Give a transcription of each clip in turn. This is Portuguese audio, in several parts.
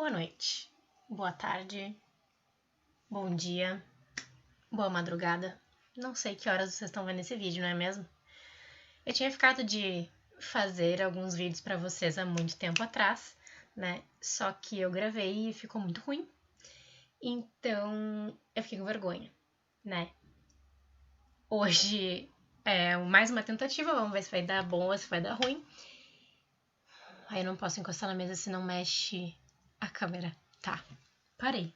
Boa noite, boa tarde, bom dia, boa madrugada. Não sei que horas vocês estão vendo esse vídeo, não é mesmo? Eu tinha ficado de fazer alguns vídeos para vocês há muito tempo atrás, né? Só que eu gravei e ficou muito ruim. Então, eu fiquei com vergonha, né? Hoje é mais uma tentativa, vamos ver se vai dar bom ou se vai dar ruim. Aí eu não posso encostar na mesa se não mexe a câmera. Tá, parei.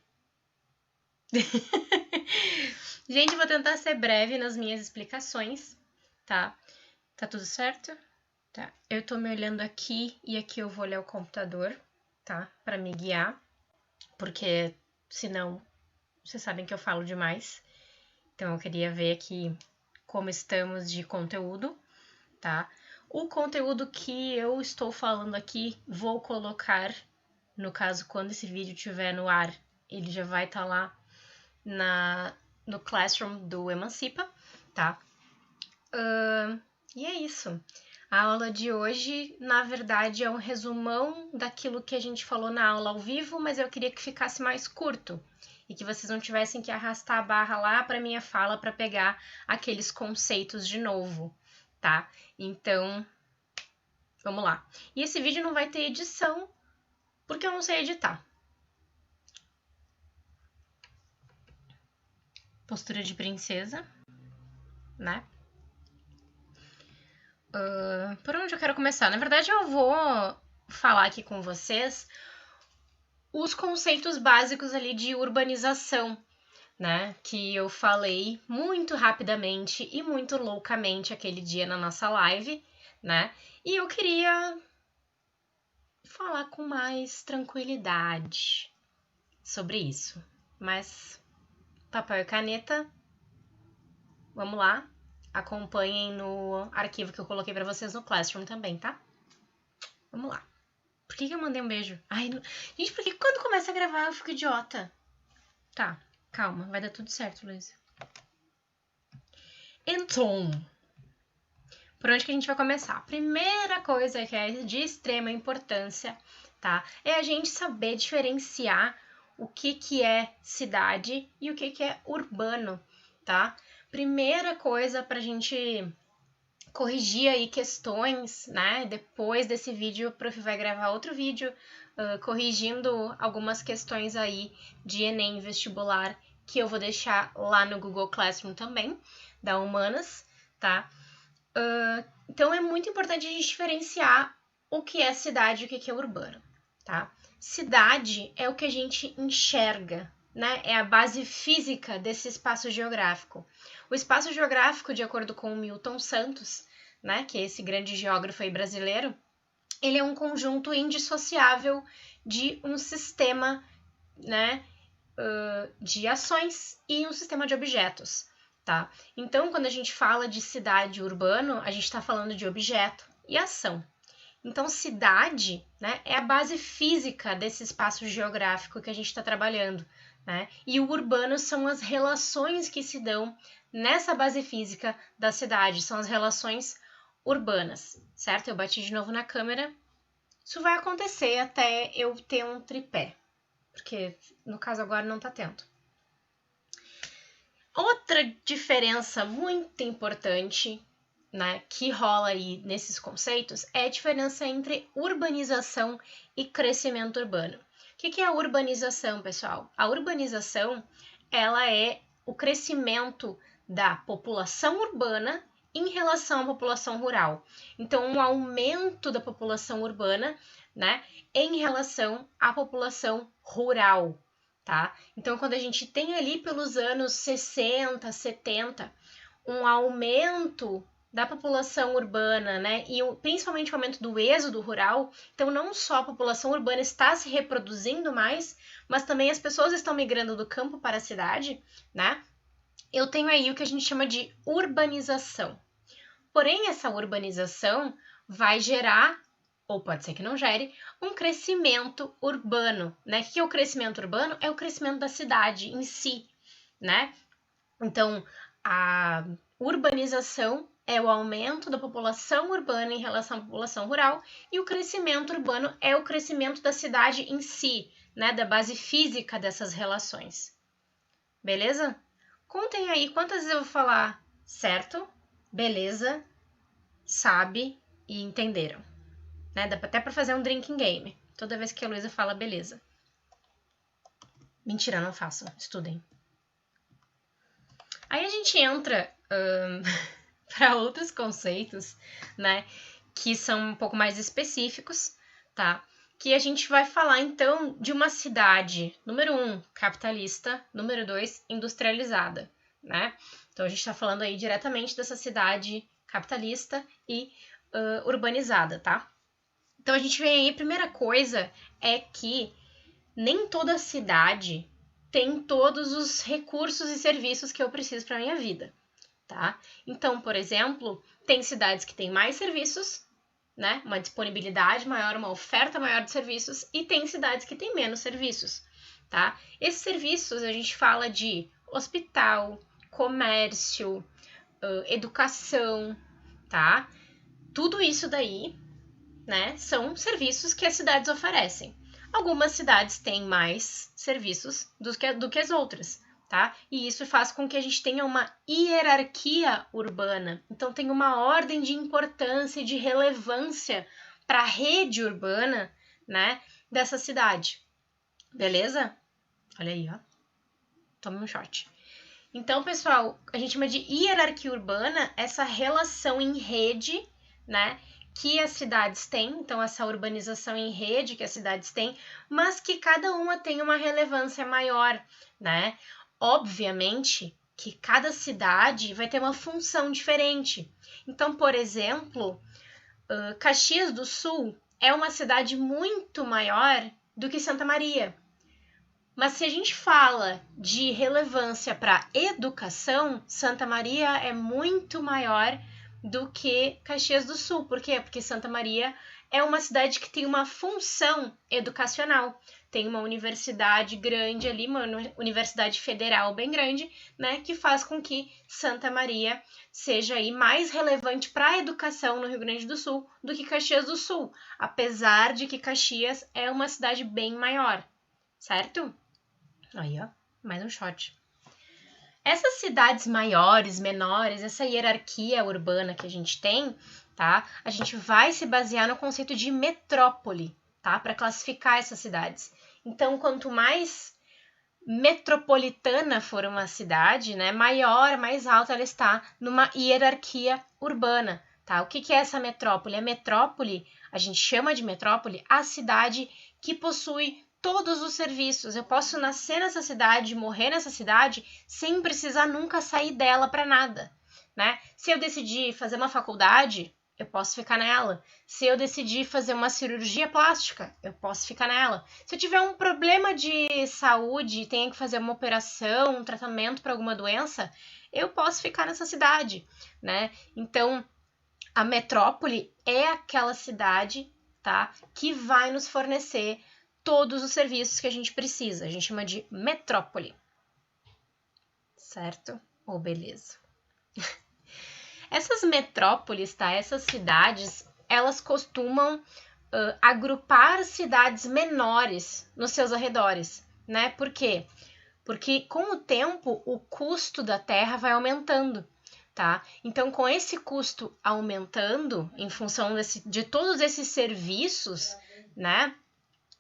Gente, vou tentar ser breve nas minhas explicações, tá? Tá tudo certo? Tá. Eu tô me olhando aqui e aqui eu vou olhar o computador, tá? Pra me guiar, porque senão vocês sabem que eu falo demais. Então eu queria ver aqui como estamos de conteúdo, tá? O conteúdo que eu estou falando aqui, vou colocar, no caso, quando esse vídeo estiver no ar, ele já vai estar lá no Classroom do Emancipa, tá? E é isso. A aula de hoje, na verdade, é um resumão daquilo que a gente falou na aula ao vivo, mas eu queria que ficasse mais curto e que vocês não tivessem que arrastar a barra lá para minha fala para pegar aqueles conceitos de novo, tá? Então, vamos lá. E esse vídeo não vai ter edição, porque eu não sei editar. Postura de princesa, né? Por onde eu quero começar? Na verdade, eu vou falar aqui com vocês os conceitos básicos ali de urbanização, né? Que eu falei muito rapidamente e muito loucamente aquele dia na nossa live, né? E eu queria falar com mais tranquilidade sobre isso. Mas papel e caneta, vamos lá. Acompanhem no arquivo que eu coloquei pra vocês no Classroom também, tá? Vamos lá. Por que eu mandei um beijo? Ai, não... Gente, por que quando começa a gravar eu fico idiota? Tá, calma, vai dar tudo certo, Luísa. Então, por onde que a gente vai começar? A primeira coisa que é de extrema importância, tá? É a gente saber diferenciar o que é cidade e o que é urbano, tá? Primeira coisa pra gente corrigir aí questões, né? Depois desse vídeo, o prof vai gravar outro vídeo corrigindo algumas questões aí de Enem vestibular que eu vou deixar lá no Google Classroom também, da Humanas, tá? Então é muito importante a gente diferenciar o que é cidade e o que é urbano, tá? Cidade é o que a gente enxerga, né? É a base física desse espaço geográfico. O espaço geográfico, de acordo com o Milton Santos, né, que é esse grande geógrafo aí brasileiro, ele é um conjunto indissociável de um sistema, né, de ações e um sistema de objetos, tá? Então, quando a gente fala de cidade urbano, a gente está falando de objeto e ação. Então, cidade, né, é a base física desse espaço geográfico que a gente está trabalhando, né? E o urbano são as relações que se dão nessa base física da cidade, são as relações urbanas, certo? Eu bati de novo na câmera. Isso vai acontecer até eu ter um tripé, porque no caso agora não tá tendo. Outra diferença muito importante, né, que rola aí nesses conceitos é a diferença entre urbanização e crescimento urbano. O que é a urbanização, pessoal? A urbanização, ela é o crescimento da população urbana em relação à população rural. Então, um aumento da população urbana, né, em relação à população rural, tá? Então, quando a gente tem ali pelos anos 60, 70, um aumento da população urbana, né, e principalmente o aumento do êxodo rural, então não só a população urbana está se reproduzindo mais, mas também as pessoas estão migrando do campo para a cidade, né? Eu tenho aí o que a gente chama de urbanização. Porém, essa urbanização vai gerar, ou pode ser que não gere, um crescimento urbano, né? O que é o crescimento urbano? É o crescimento da cidade em si, né? Então, a urbanização é o aumento da população urbana em relação à população rural, e o crescimento urbano é o crescimento da cidade em si, né, da base física dessas relações. Beleza? Contem aí quantas vezes eu vou falar certo, beleza, sabe e entenderam. Né? Dá até para fazer um drinking game, toda vez que a Luísa fala beleza. Mentira, não façam, estudem. Aí a gente entra para outros conceitos, né, que são um pouco mais específicos, tá? Que a gente vai falar, então, de uma cidade, número 1, capitalista, número 2, industrializada, né? Então, a gente está falando aí diretamente dessa cidade capitalista e urbanizada, tá? Então, a gente vem aí, a primeira coisa é que nem toda cidade tem todos os recursos e serviços que eu preciso para minha vida, tá? Então, por exemplo, tem cidades que têm mais serviços, né? Uma disponibilidade maior, uma oferta maior de serviços, e tem cidades que têm menos serviços, tá? Esses serviços a gente fala de hospital, comércio, educação, tá? Tudo isso daí, né, são serviços que as cidades oferecem. Algumas cidades têm mais serviços do que as outras, tá? E isso faz com que a gente tenha uma hierarquia urbana. Então, tem uma ordem de importância e de relevância para a rede urbana, né, dessa cidade. Beleza? Olha aí, ó. Tome um shot. Então, pessoal, a gente chama de hierarquia urbana essa relação em rede, né, que as cidades têm, então essa urbanização em rede que as cidades têm, mas que cada uma tem uma relevância maior, né? Obviamente que cada cidade vai ter uma função diferente. Então, por exemplo, Caxias do Sul é uma cidade muito maior do que Santa Maria. Mas se a gente fala de relevância para educação, Santa Maria é muito maior do que Caxias do Sul. Por quê? Porque Santa Maria é uma cidade que tem uma função educacional. Tem uma universidade grande ali, uma universidade federal bem grande, né, que faz com que Santa Maria seja aí mais relevante para a educação no Rio Grande do Sul do que Caxias do Sul, apesar de que Caxias é uma cidade bem maior, certo? Aí, ó, mais um shot. Essas cidades maiores, menores, essa hierarquia urbana que a gente tem, tá? A gente vai se basear no conceito de metrópole, tá? Para classificar essas cidades. Então, quanto mais metropolitana for uma cidade, né, maior, mais alta ela está numa hierarquia urbana, tá? O que é essa metrópole? A metrópole, a gente chama de metrópole a cidade que possui todos os serviços. Eu posso nascer nessa cidade, morrer nessa cidade, sem precisar nunca sair dela para nada, né? Se eu decidir fazer uma faculdade, eu posso ficar nela. Se eu decidir fazer uma cirurgia plástica, eu posso ficar nela. Se eu tiver um problema de saúde e tenha que fazer uma operação, um tratamento para alguma doença, eu posso ficar nessa cidade, né? Então, a metrópole é aquela cidade, tá, que vai nos fornecer todos os serviços que a gente precisa. A gente chama de metrópole. Certo? Ou beleza. Essas metrópoles, tá? Essas cidades, elas costumam agrupar cidades menores nos seus arredores, né? Por quê? Porque com o tempo o custo da terra vai aumentando, tá? Então, com esse custo aumentando, em função de todos esses serviços, né?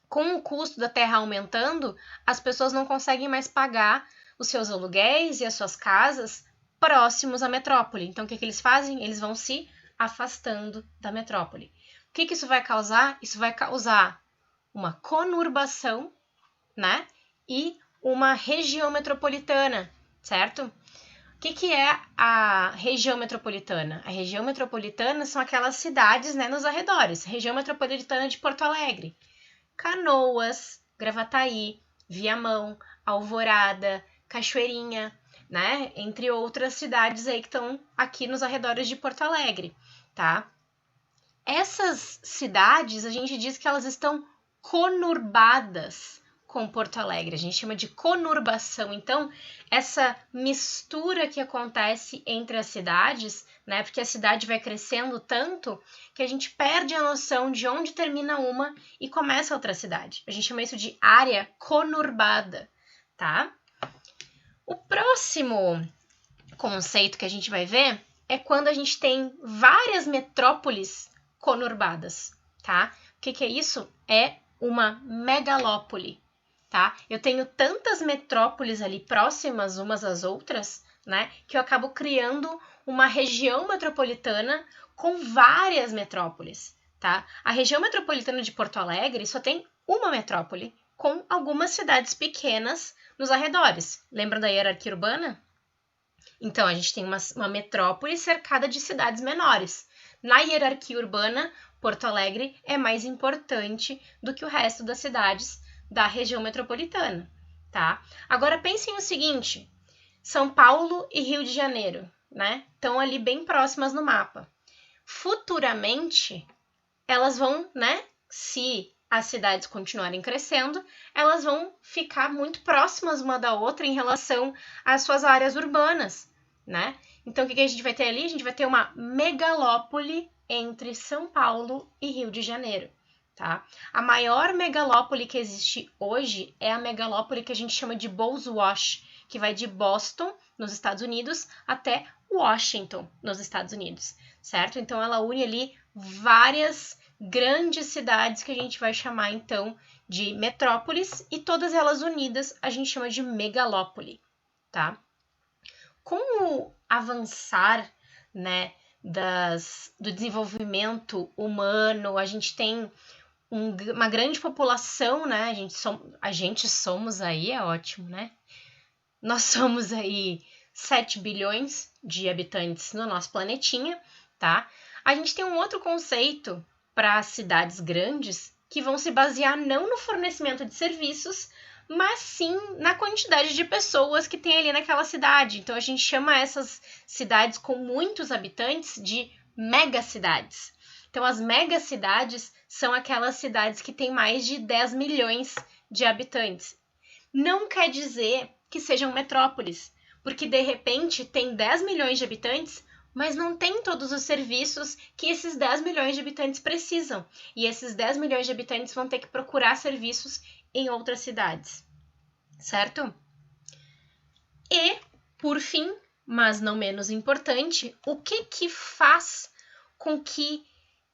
Com o custo da terra aumentando, as pessoas não conseguem mais pagar os seus aluguéis e as suas casas próximos à metrópole. Então, o que eles fazem? Eles vão se afastando da metrópole. O que isso vai causar? Isso vai causar uma conurbação, né? E uma região metropolitana, certo? O que é a região metropolitana? A região metropolitana são aquelas cidades, né, nos arredores. Região metropolitana de Porto Alegre, Canoas, Gravataí, Viamão, Alvorada, Cachoeirinha, né? Entre outras cidades aí que estão aqui nos arredores de Porto Alegre, tá? Essas cidades, a gente diz que elas estão conurbadas. com Porto Alegre. A gente chama de conurbação. Então, essa mistura que acontece entre as cidades, né? Porque a cidade vai crescendo tanto que a gente perde a noção de onde termina uma e começa outra cidade. A gente chama isso de área conurbada, tá? O próximo conceito que a gente vai ver é quando a gente tem várias metrópoles conurbadas, tá? O que é isso? É uma megalópole, tá? Eu tenho tantas metrópoles ali próximas umas às outras, né, que eu acabo criando uma região metropolitana com várias metrópoles, tá? A região metropolitana de Porto Alegre só tem uma metrópole com algumas cidades pequenas nos arredores. Lembram da hierarquia urbana? Então, a gente tem uma metrópole cercada de cidades menores. Na hierarquia urbana, Porto Alegre é mais importante do que o resto das cidades da região metropolitana, tá? Agora, pensem o seguinte, São Paulo e Rio de Janeiro, né? Estão ali bem próximas no mapa. Futuramente, elas vão, né? Se as cidades continuarem crescendo, elas vão ficar muito próximas uma da outra em relação às suas áreas urbanas, né? Então, o que a gente vai ter ali? A gente vai ter uma megalópole entre São Paulo e Rio de Janeiro, tá? A maior megalópole que existe hoje é a megalópole que a gente chama de Boswash, que vai de Boston, nos Estados Unidos, até Washington, nos Estados Unidos, certo? Então, ela une ali várias grandes cidades que a gente vai chamar, então, de metrópoles, e todas elas unidas a gente chama de megalópole, tá? Com o avançar, né, do desenvolvimento humano, a gente tem uma grande população, né, a gente somos aí, é ótimo, né? Nós somos aí 7 bilhões de habitantes no nosso planetinha, tá? A gente tem um outro conceito para cidades grandes que vão se basear não no fornecimento de serviços, mas sim na quantidade de pessoas que tem ali naquela cidade. Então, a gente chama essas cidades com muitos habitantes de megacidades. Então, as megacidades são aquelas cidades que têm mais de 10 milhões de habitantes. Não quer dizer que sejam metrópoles, porque, de repente, tem 10 milhões de habitantes, mas não tem todos os serviços que esses 10 milhões de habitantes precisam. E esses 10 milhões de habitantes vão ter que procurar serviços em outras cidades, certo? E, por fim, mas não menos importante, o que faz com que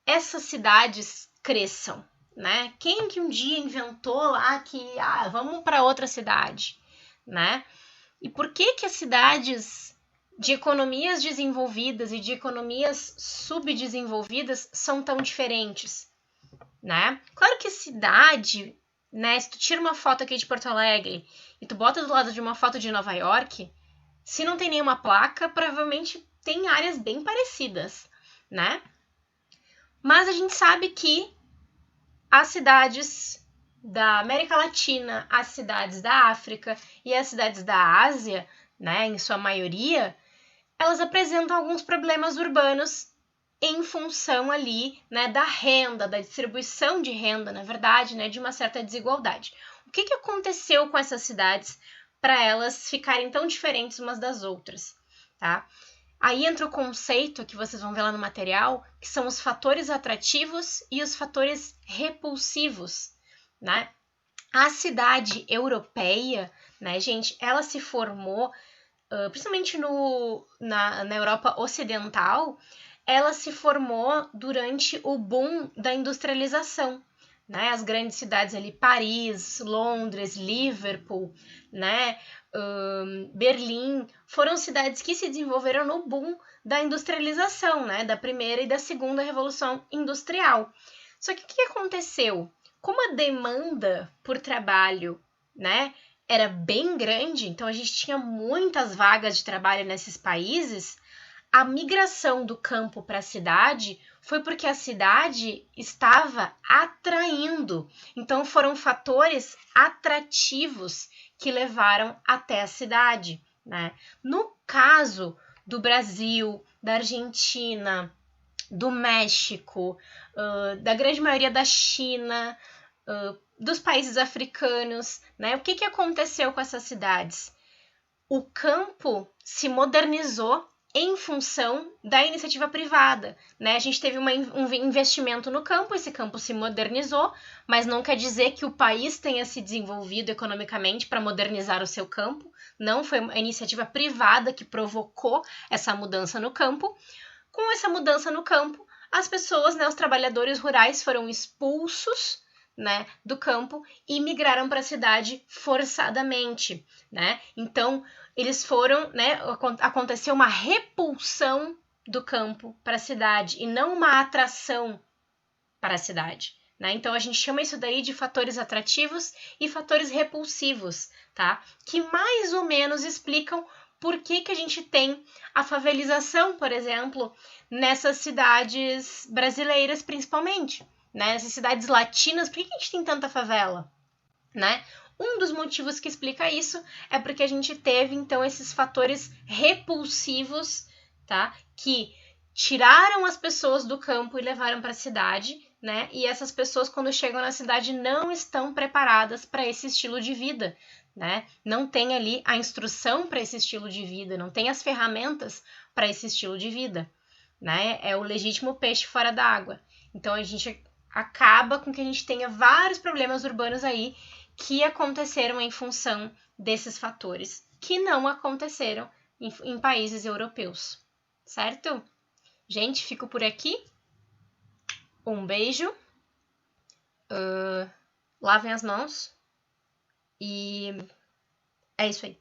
essas cidades cresçam, né? Quem que um dia inventou lá que vamos para outra cidade, né? E por que as cidades de economias desenvolvidas e de economias subdesenvolvidas são tão diferentes, né? Claro que cidade, né? Se tu tira uma foto aqui de Porto Alegre e tu bota do lado de uma foto de Nova York, se não tem nenhuma placa, provavelmente tem áreas bem parecidas, né? Mas a gente sabe que as cidades da América Latina, as cidades da África e as cidades da Ásia, né, em sua maioria, elas apresentam alguns problemas urbanos em função ali, né, da renda, da distribuição de renda, na verdade, né, de uma certa desigualdade. O que aconteceu com essas cidades para elas ficarem tão diferentes umas das outras, tá? Aí entra o conceito que vocês vão ver lá no material, que são os fatores atrativos e os fatores repulsivos, né? A cidade europeia, né, gente, ela se formou, principalmente na Europa Ocidental, ela se formou durante o boom da industrialização, né? As grandes cidades ali, Paris, Londres, Liverpool, né? Berlim, foram cidades que se desenvolveram no boom da industrialização, né? Da primeira e da segunda revolução industrial. Só que o que aconteceu? Como a demanda por trabalho, né, era bem grande, então a gente tinha muitas vagas de trabalho nesses países, a migração do campo para a cidade foi porque a cidade estava atraindo. Então, foram fatores atrativos que levaram até a cidade, né? No caso do Brasil, da Argentina, do México, da grande maioria da China, dos países africanos, né? O que aconteceu com essas cidades? O campo se modernizou em função da iniciativa privada, né? A gente teve um investimento no campo, esse campo se modernizou, mas não quer dizer que o país tenha se desenvolvido economicamente para modernizar o seu campo. Não, foi a iniciativa privada que provocou essa mudança no campo. Com essa mudança no campo, as pessoas, né, os trabalhadores rurais foram expulsos, né, do campo e migraram para a cidade forçadamente, né? Então, eles foram, né, aconteceu uma repulsão do campo para a cidade e não uma atração para a cidade, né? Então, a gente chama isso daí de fatores atrativos e fatores repulsivos, tá? Que mais ou menos explicam por que a gente tem a favelização, por exemplo, nessas cidades brasileiras, principalmente, né? Essas cidades latinas, por que a gente tem tanta favela, né? Um dos motivos que explica isso é porque a gente teve, então, esses fatores repulsivos, tá? Que tiraram as pessoas do campo e levaram para a cidade, né? E essas pessoas, quando chegam na cidade, não estão preparadas para esse estilo de vida, né? Não tem ali a instrução para esse estilo de vida, não tem as ferramentas para esse estilo de vida, né? É o legítimo peixe fora da água. Então, a gente acaba com que a gente tenha vários problemas urbanos aí que aconteceram em função desses fatores, que não aconteceram em países europeus, certo? Gente, fico por aqui. Um beijo. Lavem as mãos. E é isso aí.